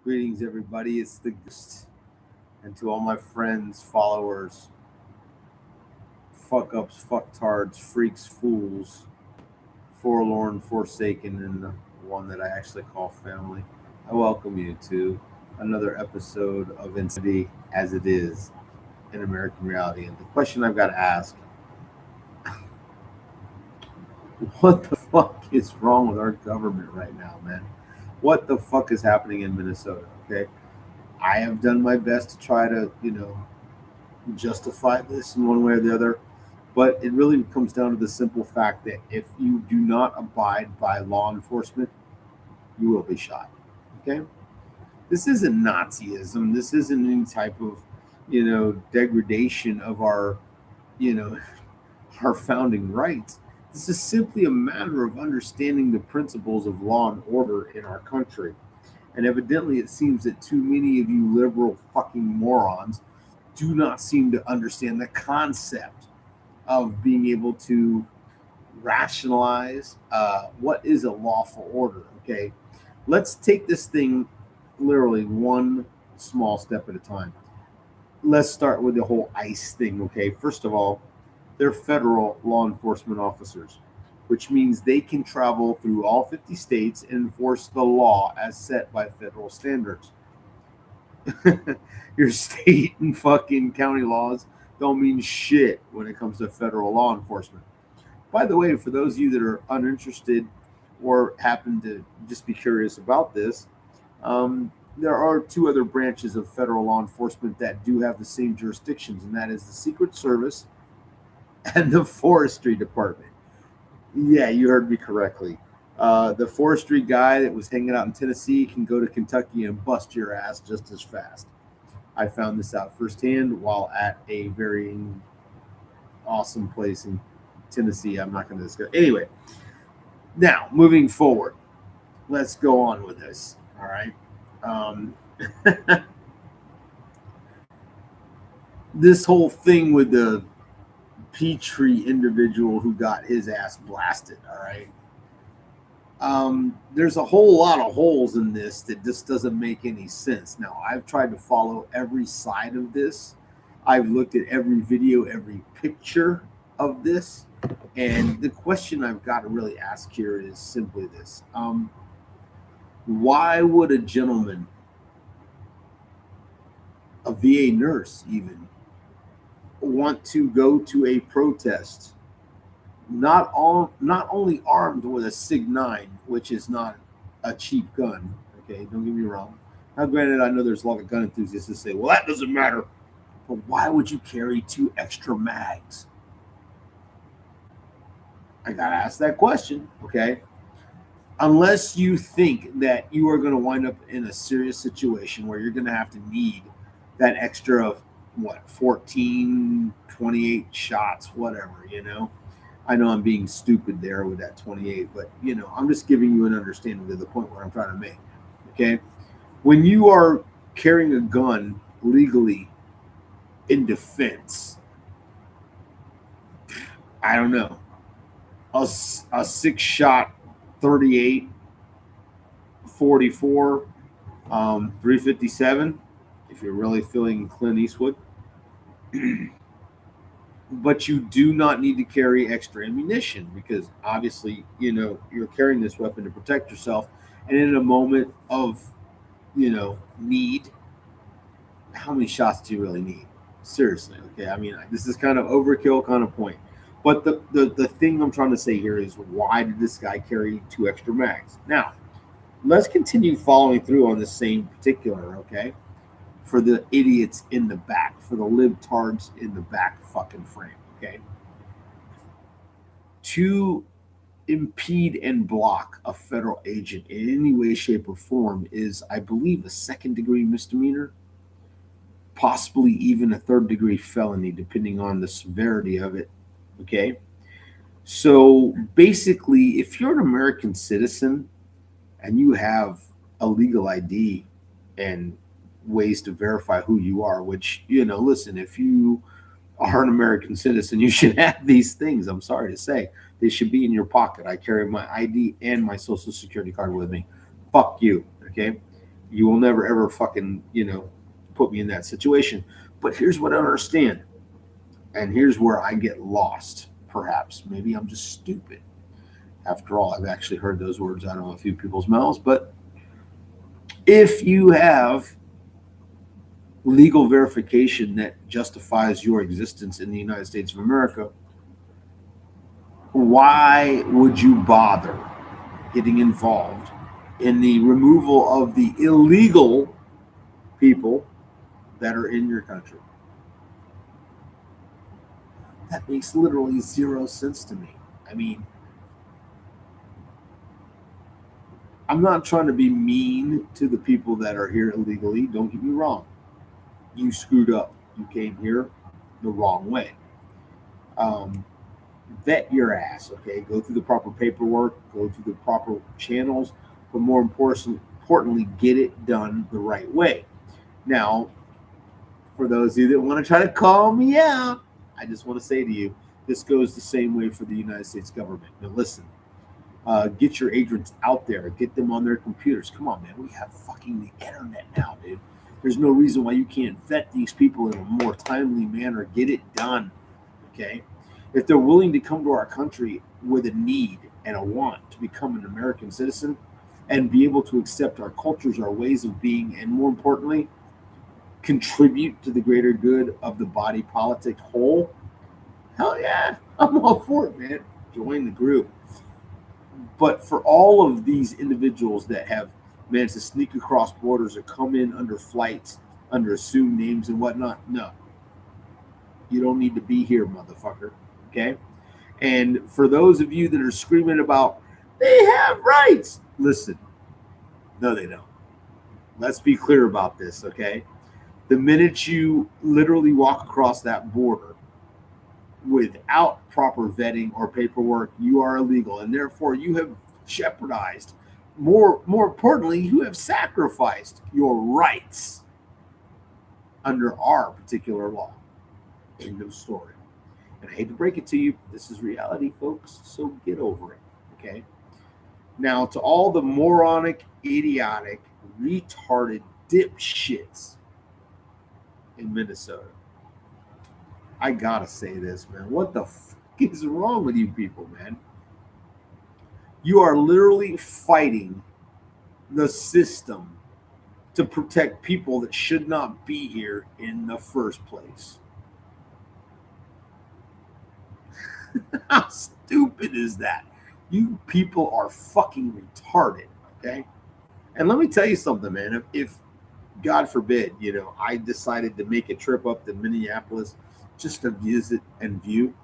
Greetings, everybody. It's the Ghost. And to all my friends, followers, fuck ups, fucktards, freaks, fools, forlorn, forsaken, and the one that I actually call family, I welcome you to another episode of Insanity as it is in American reality. And the question I've got to ask: what the fuck is wrong with our government right now, man? What the fuck is happening in Minnesota? Okay. I have done my best to try to, justify this in one way or the other. But it really comes down to the simple fact that if you do not abide by law enforcement, you will be shot. Okay? This isn't Nazism. This isn't any type of, degradation of our, you know, our founding rights. This is simply a matter of understanding the principles of law and order in our country. And evidently, it seems that too many of you liberal fucking morons do not seem to understand the concept of being able to rationalize what is a lawful order. Okay, let's take this thing literally one small step at a time. Let's start with the whole ICE thing. Okay, first of all, they're federal law enforcement officers, which means they can travel through all 50 states and enforce the law as set by federal standards. Your state and fucking county laws don't mean shit when it comes to federal law enforcement. By the way, for those of you that are uninterested or happen to just be curious about this, there are two other branches of federal law enforcement that do have the same jurisdictions, and that is the Secret Service and the Forestry Department. Yeah, you heard me correctly. The forestry guy that was hanging out in Tennessee can go to Kentucky and bust your ass just as fast. I found this out firsthand while at a very awesome place in Tennessee. I'm not going to discuss. Anyway, now moving forward, let's go on with this. All right. Um, this whole thing with the Petrie individual who got his ass blasted. All right. There's a whole lot of holes in this that just doesn't make any sense. Now, I've tried to follow every side of this. I've looked at every video, every picture of this. And the question I've got to really ask here is simply this. Why would a gentleman, a VA nurse even, want to go to a protest not only armed with a Sig 9, which is not a cheap gun. Okay, don't get me wrong. Now, granted, I know there's a lot of gun enthusiasts that say, "Well, that doesn't matter." But why would you carry two extra mags? I gotta ask that question. Okay, unless you think that you are going to wind up in a serious situation where you're going to have to need that extra of what 14, 28 shots, whatever. I know I'm being stupid there with that 28, but I'm just giving you an understanding of the point where I'm trying to make. Okay, when you are carrying a gun legally in defense, I don't know, a 6 shot 38, 44, 357, if you're really feeling Clint Eastwood. But you do not need to carry extra ammunition because obviously, you're carrying this weapon to protect yourself. And in a moment of, need, how many shots do you really need? Seriously, okay? I mean, this is kind of overkill kind of point. But the thing I'm trying to say here is why did this guy carry two extra mags? Now, let's continue following through on the same particular, okay? For the idiots in the back, for the libtards in the back fucking frame, okay? To impede and block a federal agent in any way, shape, or form is, I believe, a second-degree misdemeanor, possibly even a third-degree felony, depending on the severity of it, okay? So basically, if you're an American citizen and you have a legal ID and ways to verify who you are, which, listen, if you are an American citizen, you should have these things. I'm sorry to say. They should be in your pocket. I carry my ID and my social security card with me. Fuck you. Okay. You will never ever fucking, put me in that situation. But here's what I understand, and here's where I get lost. Perhaps, maybe I'm just stupid. After all, I've actually heard those words out of a few people's mouths. But if you have legal verification that justifies your existence in the United States of America, why would you bother getting involved in the removal of the illegal people that are in your country? That makes literally zero sense to me. I mean, I'm not trying to be mean to the people that are here illegally. Don't get me wrong. You screwed up. You came here the wrong way. Um, Vet your ass, okay? Go through the proper paperwork, go through the proper channels, but more importantly, get it done the right way. Now, for those of you that want to try to call me out, I just want to say to you, this goes the same way for the United States government. Now, listen, get your agents out there, get them on their computers. Come on, man, we have fucking the internet now, dude. There's no reason why you can't vet these people in a more timely manner. Get it done, okay? If they're willing to come to our country with a need and a want to become an American citizen and be able to accept our cultures, our ways of being, and more importantly, contribute to the greater good of the body politic whole, hell yeah, I'm all for it, man. Join the group. But for all of these individuals that have managed to sneak across borders or come in under flights, under assumed names and whatnot, no, you don't need to be here, motherfucker. Okay? And for those of you that are screaming about, they have rights, listen, no, they don't. Let's be clear about this, okay? The minute you literally walk across that border without proper vetting or paperwork, you are illegal, and therefore you have jeopardized. More importantly, you have sacrificed your rights under our particular law. End of story. And I hate to break it to you, this is reality, folks. So get over it. Okay. Now, to all the moronic, idiotic, retarded dipshits in Minnesota, I gotta say this, man. What the fuck is wrong with you people, man? You are literally fighting the system to protect people that should not be here in the first place. How stupid is that? You people are fucking retarded, okay? And let me tell you something, man. If God forbid, I decided to make a trip up to Minneapolis just to visit and view,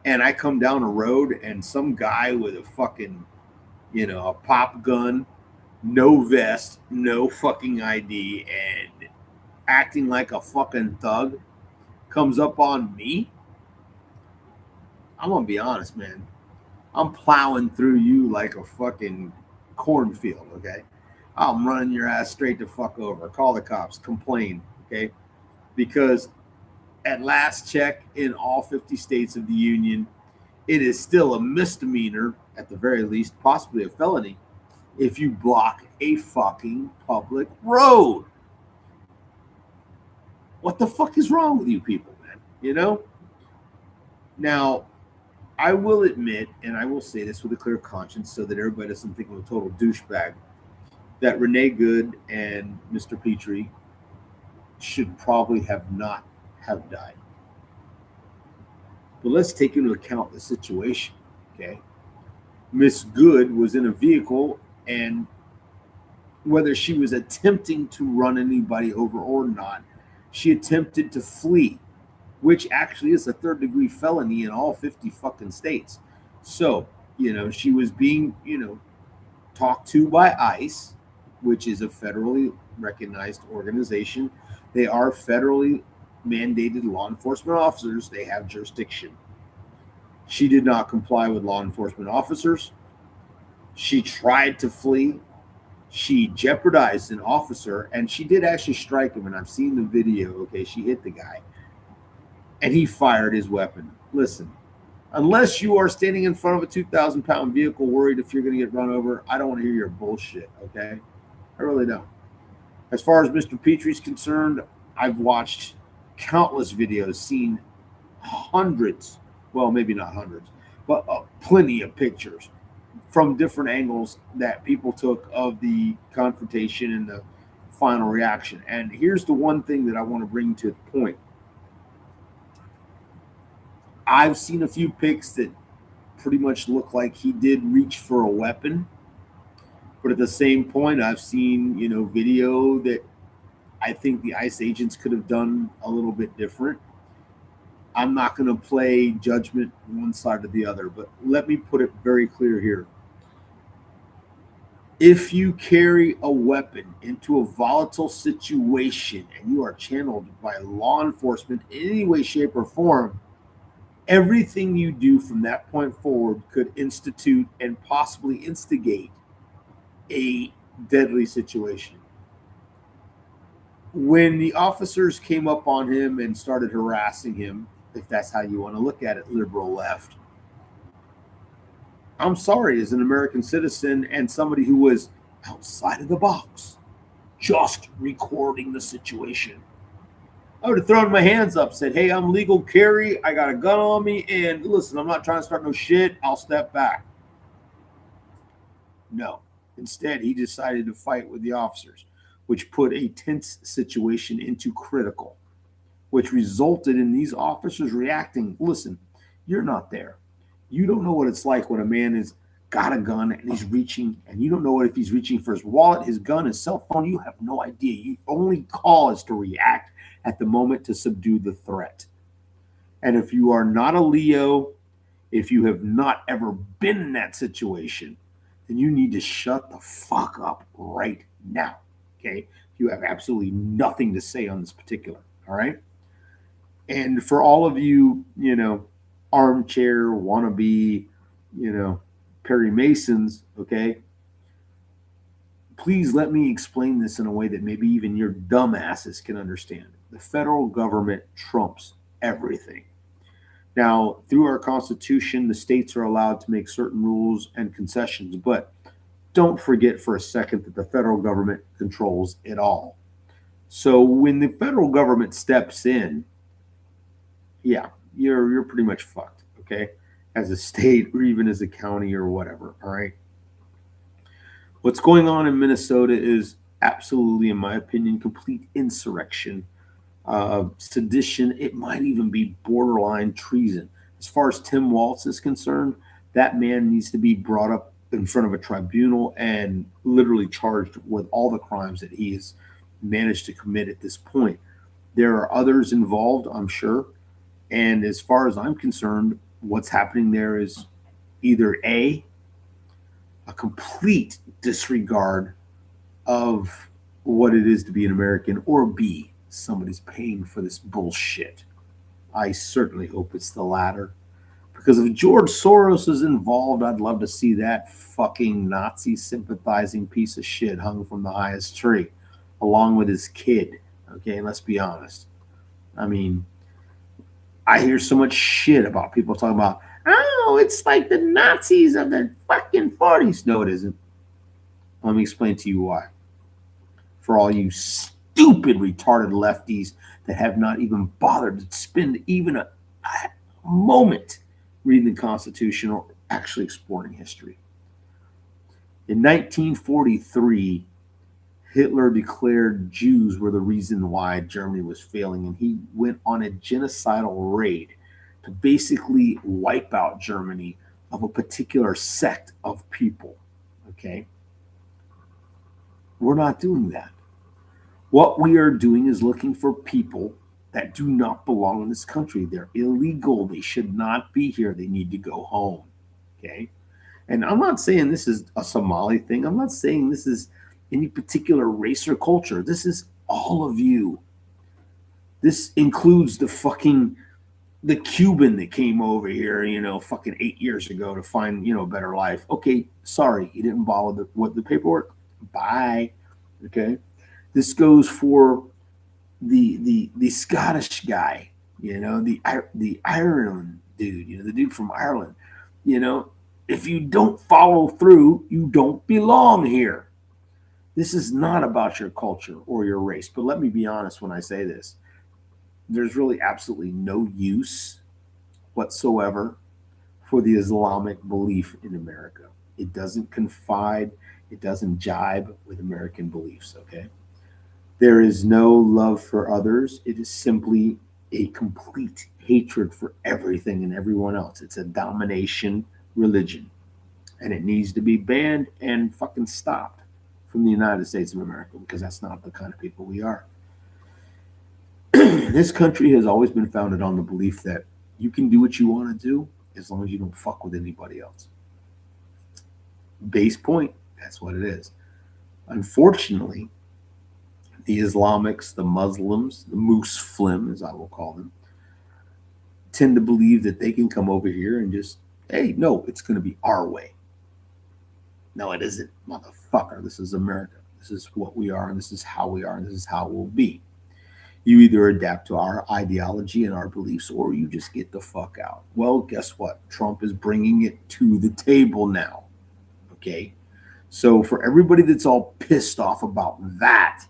and I come down a road and some guy with a fucking, a pop gun, no vest, no fucking ID, and acting like a fucking thug comes up on me, I'm gonna be honest, man. I'm plowing through you like a fucking cornfield, okay? I'm running your ass straight to fuck over. Call the cops, complain, okay? Because at last check in all 50 states of the Union, it is still a misdemeanor, at the very least, possibly a felony, if you block a fucking public road. What the fuck is wrong with you people, man? Now, I will admit, and I will say this with a clear conscience so that everybody doesn't think I'm a total douchebag, that Renee Good and Mr. Petrie should probably have not have died. But let's take into account the situation, okay? Miss Good was in a vehicle, and whether she was attempting to run anybody over or not, she attempted to flee, which actually is a third-degree felony in all 50 fucking states. So, she was being, talked to by ICE, which is a federally recognized organization. They are federally mandated law enforcement officers. They have jurisdiction. She did not comply with law enforcement officers. She tried to flee. She jeopardized an officer, and she did actually strike him. And I've seen the video. Okay, she hit the guy, and he fired his weapon. Listen, unless you are standing in front of a 2,000-pound vehicle worried if you're going to get run over, I don't want to hear your bullshit, okay? I really don't. As far as Mr. Petrie's concerned, I've watched countless videos, seen hundreds, well, maybe not hundreds, but plenty of pictures from different angles that people took of the confrontation and the final reaction. And here's the one thing that I want to bring to the point. I've seen a few pics that pretty much look like he did reach for a weapon, but at the same point, I've seen video that I think the ICE agents could have done a little bit different. I'm not going to play judgment one side or the other, but let me put it very clear here. If you carry a weapon into a volatile situation and you are channeled by law enforcement in any way, shape, or form, everything you do from that point forward could institute and possibly instigate a deadly situation. When the officers came up on him and started harassing him, if that's how you want to look at it, liberal left, I'm sorry, as an American citizen and somebody who was outside of the box, just recording the situation, I would have thrown my hands up, said, "Hey, I'm legal carry. I got a gun on me, and listen, I'm not trying to start no shit. I'll step back." No. Instead, he decided to fight with the officers, which put a tense situation into critical, which resulted in these officers reacting. Listen, you're not there. You don't know what it's like when a man has got a gun and he's reaching, and you don't know if he's reaching for his wallet, his gun, his cell phone. You have no idea. You only call is to react at the moment to subdue the threat. And if you are not a Leo, if you have not ever been in that situation, then you need to shut the fuck up right now. Okay? You have absolutely nothing to say on this particular. All right? And for all of you, armchair wannabe, you know, Perry Masons, okay, please let me explain this in a way that maybe even your dumbasses can understand. The federal government trumps everything. Now, through our Constitution, the states are allowed to make certain rules and concessions, but don't forget for a second that the federal government controls it all. So when the federal government steps in, yeah, you're pretty much fucked, okay? As a state or even as a county or whatever, all right? What's going on in Minnesota is absolutely, in my opinion, complete insurrection, sedition. It might even be borderline treason. As far as Tim Walz is concerned, that man needs to be brought up in front of a tribunal and literally charged with all the crimes that he has managed to commit at this point. There are others involved, I'm sure. And as far as I'm concerned, what's happening there is either a complete disregard of what it is to be an American, or B, somebody's paying for this bullshit. I certainly hope it's the latter. Because if George Soros is involved, I'd love to see that fucking Nazi sympathizing piece of shit hung from the highest tree, along with his kid. Okay, let's be honest. I mean, I hear so much shit about people talking about, oh, it's like the Nazis of the fucking 40s. No, it isn't. Let me explain to you why. For all you stupid, retarded lefties that have not even bothered to spend even a moment reading the Constitution or actually exploring history. In 1943, Hitler declared Jews were the reason why Germany was failing, and he went on a genocidal raid to basically wipe out Germany of a particular sect of people. Okay? We're not doing that. What we are doing is looking for people that do not belong in this country. They're illegal. They should not be here. They need to go home. Okay? And I'm not saying this is a Somali thing. I'm not saying this is any particular race or culture. This is all of you. This includes the Cuban that came over here, fucking 8 years ago to find, a better life. Okay, sorry, you didn't follow the paperwork. Bye. Okay. This goes for the Scottish guy, the Ireland dude, the dude from Ireland. If you don't follow through, you don't belong here. This is not about your culture or your race. But let me be honest when I say this. There's really absolutely no use whatsoever for the Islamic belief in America. It doesn't confide, it doesn't jibe with American beliefs, okay? There is no love for others. It is simply a complete hatred for everything and everyone else. It's a domination religion, and it needs to be banned and fucking stopped from the United States of America because that's not the kind of people we are. This country has always been founded on the belief that you can do what you want to do as long as you don't fuck with anybody else. Base point, that's what it is. Unfortunately, the Islamics, the Muslims, the Muslim, as I will call them, tend to believe that they can come over here and just, hey, no, it's going to be our way. No, it isn't, motherfucker. This is America. This is what we are, and this is how we are, and this is how it will be. You either adapt to our ideology and our beliefs, or you just get the fuck out. Well, guess what? Trump is bringing it to the table now. Okay? So for everybody that's all pissed off about that,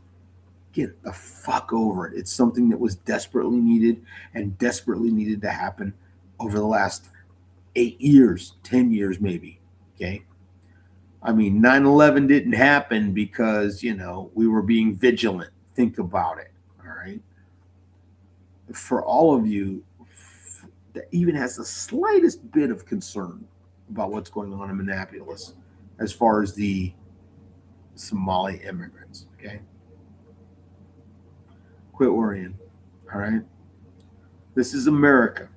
get the fuck over it. It's something that was desperately needed and desperately needed to happen over the last 8 years, 10 years maybe. Okay? I mean, 9/11 didn't happen because, we were being vigilant. Think about it. All right? For all of you that even has the slightest bit of concern about what's going on in Minneapolis as far as the Somali immigrants, okay? Quit worrying, all right? This is America.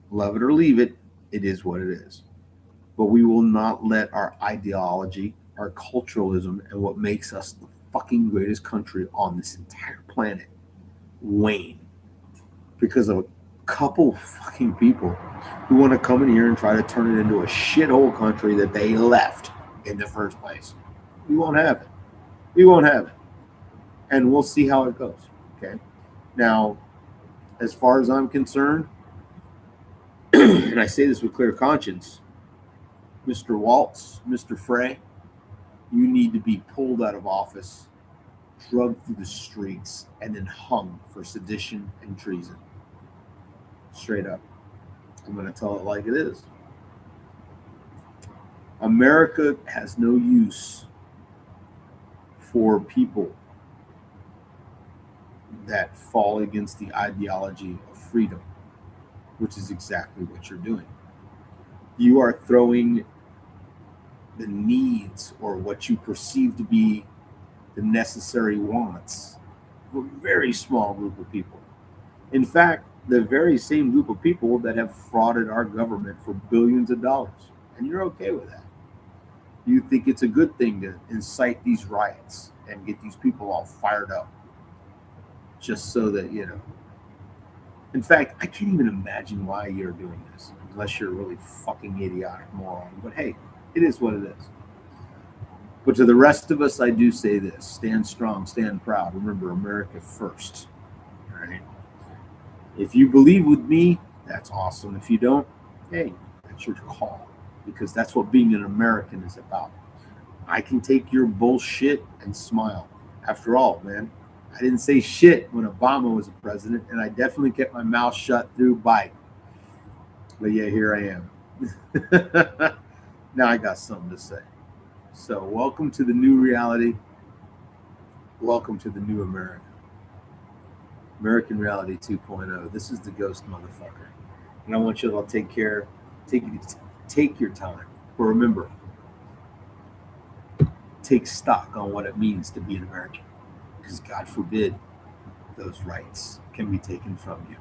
Love it or leave it, it is what it is. But we will not let our ideology, our culturalism, and what makes us the fucking greatest country on this entire planet wane because of a couple fucking people who want to come in here and try to turn it into a shithole country that they left in the first place. We won't have it. We won't have it. And we'll see how it goes. Okay. Now, as far as I'm concerned, and I say this with clear conscience, Mr. Waltz, Mr. Frey, you need to be pulled out of office, drugged through the streets, and then hung for sedition and treason. Straight up. I'm going to tell it like it is. America has no use for people that fall against the ideology of freedom, which is exactly what you're doing. You are throwing the needs or what you perceive to be the necessary wants of a very small group of people. In fact, the very same group of people that have frauded our government for billions of dollars. And you're okay with that. You think it's a good thing to incite these riots and get these people all fired up just so that, In fact, I can't even imagine why you're doing this unless you're a really fucking idiotic moron. But hey, it is what it is. But to the rest of us, I do say this: stand strong, stand proud. Remember, America first. All right. If you believe with me, that's awesome. If you don't, hey, that's your call because that's what being an American is about. I can take your bullshit and smile. After all, man, I didn't say shit when Obama was a president, and I definitely kept my mouth shut through Biden. But yeah, here I am. Now I got something to say. So, welcome to the new reality. Welcome to the new America. American Reality 2.0. This is the ghost motherfucker. And I want you to all take your time. But remember, take stock on what it means to be an American. Because God forbid those rights can be taken from you.